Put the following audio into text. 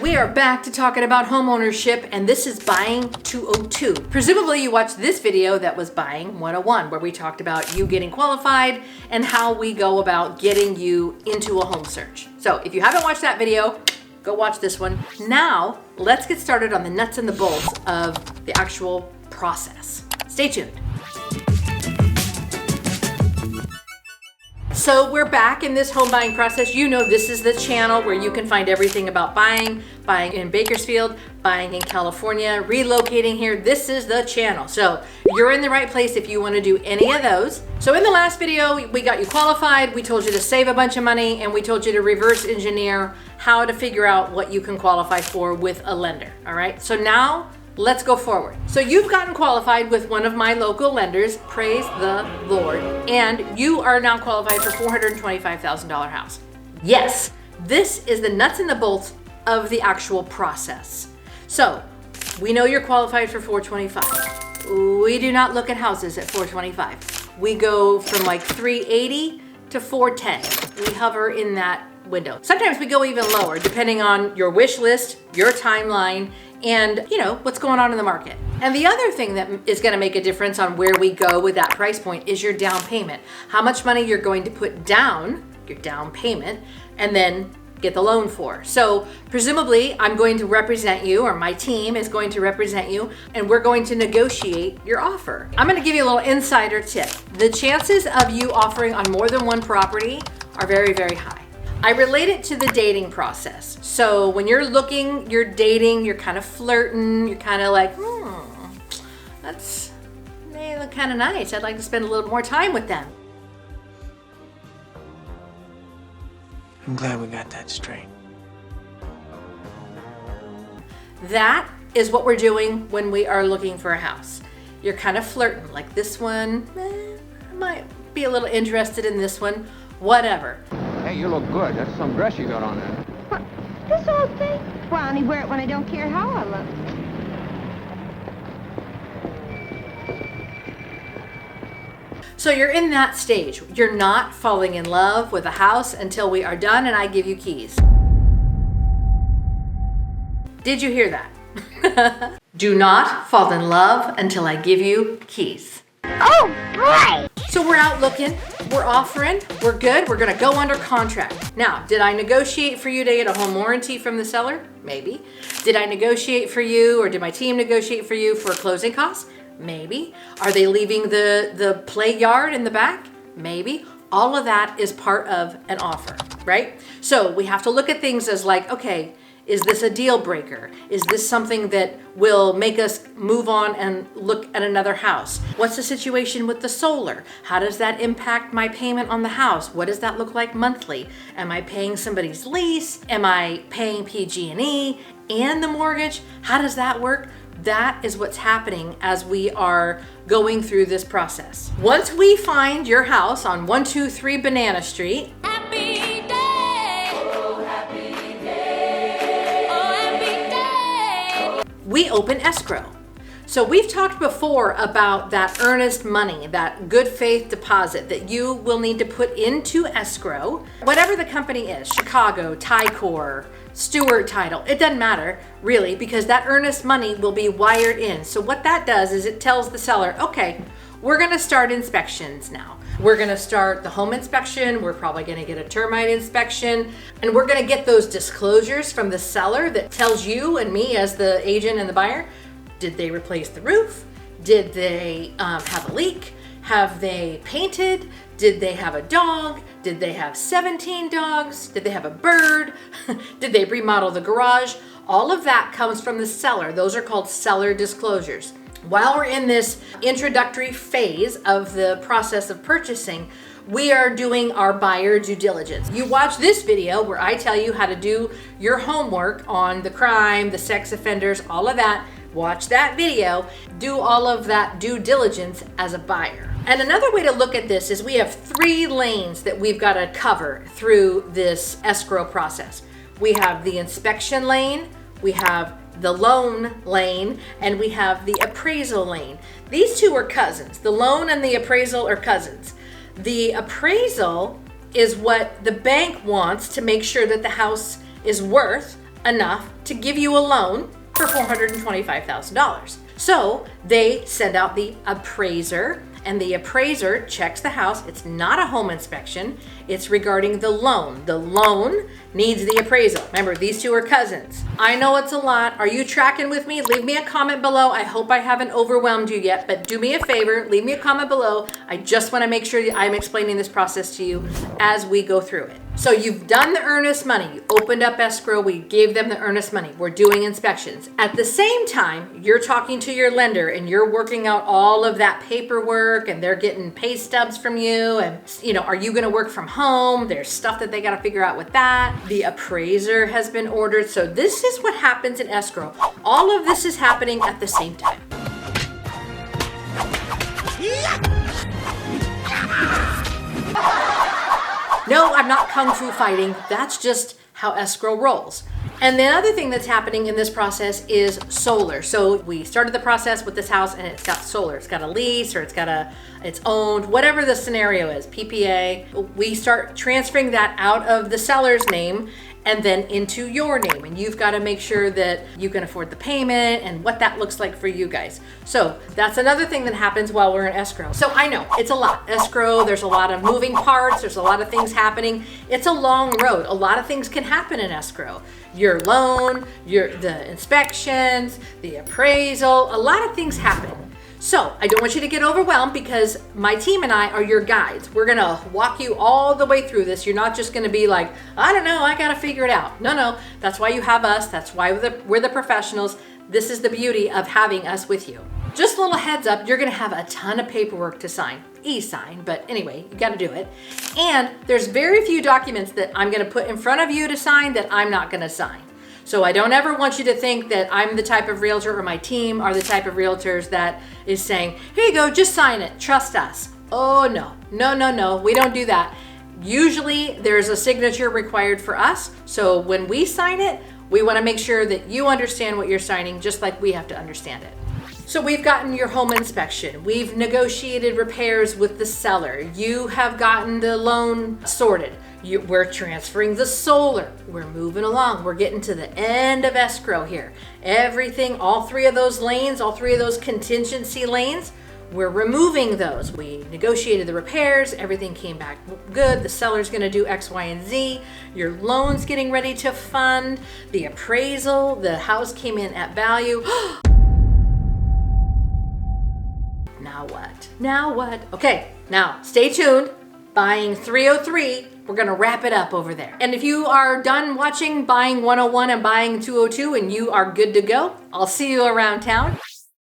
We are back to talking about homeownership, and this is Buying 202. Presumably you watched this video that was Buying 101, where we talked about you getting qualified and how we go about getting you into a home search. So if you haven't watched that video, go watch this one. Now, let's get started on the nuts and the bolts of the actual process. Stay tuned. So we're back in this home buying process. You know this is the channel where you can find everything about buying in Bakersfield, buying in California, relocating here. This is the channel. So you're in the right place if you want to do any of those. So in the last video, we got you qualified. We told you to save a bunch of money, and we told you to reverse engineer how to figure out what you can qualify for with a lender. All right. So now let's go forward. So you've gotten qualified with one of my local lenders, praise the Lord, and you are now qualified for $425,000 house. Yes, this is the nuts and the bolts of the actual process. So we know you're qualified for $425,000. We do not look at houses at $425,000. We go from like $380,000 to $410,000. We hover in that window. Sometimes we go even lower depending on your wish list, your timeline, and what's going on in the market. And the other thing that is going to make a difference on where we go with that price point is your down payment. How much money you're going to put down, your down payment, and then get the loan for. So presumably I'm going to represent you, or my team is going to represent you, and we're going to negotiate your offer. I'm going to give you a little insider tip. The chances of you offering on more than one property are very, very high. I relate it to the dating process. So when you're looking, you're dating, you're kind of flirting, you're kind of like, they look kind of nice. I'd like to spend a little more time with them. I'm glad we got that straight. That is what we're doing when we are looking for a house. You're kind of flirting, like this one, I might be a little interested in this one, whatever. Hey, you look good. That's some dress you got on there. What? This old thing? Well, I only wear it when I don't care how I look. So you're in that stage. You're not falling in love with a house until we are done and I give you keys. Did you hear that? Do not fall in love until I give you keys. Oh, boy! So we're out looking, we're offering, we're good, we're gonna go under contract. Now, did I negotiate for you to get a home warranty from the seller? Maybe. Did I negotiate for you, or did my team negotiate for you for closing costs? Maybe. Are they leaving the play yard in the back? Maybe. All of that is part of an offer, right? So we have to look at things as like, okay, is this a deal breaker? Is this something that will make us move on and look at another house? What's the situation with the solar? How does that impact my payment on the house? What does that look like monthly? Am I paying somebody's lease? Am I paying PG&E and the mortgage? How does that work? That is what's happening as we are going through this process. Once we find your house on 123 Banana Street, we open escrow. So we've talked before about that earnest money, that good faith deposit that you will need to put into escrow. Whatever the company is, Chicago, Tycor, Stewart Title, it doesn't matter really, because that earnest money will be wired in. So what that does is it tells the seller, okay, we're gonna start inspections now. We're gonna start the home inspection, we're probably gonna get a termite inspection, and we're gonna get those disclosures from the seller that tells you and me as the agent and the buyer, did they replace the roof? Did they have a leak? Have they painted? Did they have a dog? Did they have 17 dogs? Did they have a bird? Did they remodel the garage? All of that comes from the seller. Those are called seller disclosures. While we're in this introductory phase of the process of purchasing, we are doing our buyer due diligence. You watch this video where I tell you how to do your homework on the crime, the sex offenders, all of that. Watch that video, do all of that due diligence as a buyer. And another way to look at this is we have 3 lanes that we've got to cover through this escrow process. We have the inspection lane, we have the loan lane, and we have the appraisal lane. These two are cousins. The loan and the appraisal are cousins. The appraisal is what the bank wants to make sure that the house is worth enough to give you a loan for $425,000. So they send out the appraiser, and the appraiser checks the house. It's not a home inspection. It's regarding the loan. The loan needs the appraisal. Remember, these two are cousins. I know it's a lot. Are you tracking with me? Leave me a comment below. I hope I haven't overwhelmed you yet, but do me a favor, leave me a comment below. I just want to make sure that I'm explaining this process to you as we go through it. So you've done the earnest money. You opened up escrow. We gave them the earnest money. We're doing inspections. At the same time, you're talking to your lender and you're working out all of that paperwork, and they're getting pay stubs from you. And, are you going to work from home? There's stuff that they got to figure out with that. The appraiser has been ordered. So this is what happens in escrow. All of this is happening at the same time. No, I'm not kung fu fighting. That's just how escrow rolls. And the other thing that's happening in this process is solar. So we started the process with this house and it's got solar. It's got a lease, or it's owned, whatever the scenario is, PPA. We start transferring that out of the seller's name and then into your name. And you've got to make sure that you can afford the payment and what that looks like for you guys. So that's another thing that happens while we're in escrow. So I know it's a lot. Escrow, there's a lot of moving parts. There's a lot of things happening. It's a long road. A lot of things can happen in escrow. Your loan, the inspections, the appraisal, a lot of things happen. So I don't want you to get overwhelmed, because my team and I are your guides. We're gonna walk you all the way through this. You're not just gonna be like, I don't know, I gotta figure it out. No, that's why you have us. That's why we're the professionals. This is the beauty of having us with you. Just a little heads up, you're gonna have a ton of paperwork to sign. E-sign, but anyway, you gotta do it. And there's very few documents that I'm gonna put in front of you to sign that I'm not gonna sign. So I don't ever want you to think that I'm the type of realtor, or my team are the type of realtors that is saying, here you go, just sign it, trust us. Oh no, we don't do that. Usually there's a signature required for us. So when we sign it, we wanna make sure that you understand what you're signing, just like we have to understand it. So we've gotten your home inspection. We've negotiated repairs with the seller. You have gotten the loan sorted. We're transferring the solar. We're moving along. We're getting to the end of escrow here. Everything, all three of those lanes, all three of those contingency lanes, we're removing those. We negotiated the repairs. Everything came back good. The seller's going to do X, Y, and Z. Your loan's getting ready to fund. The appraisal, the house came in at value. Now what? Okay, now stay tuned. Buying 303, we're gonna wrap it up over there. And if you are done watching Buying 101 and Buying 202 and you are good to go, I'll see you around town.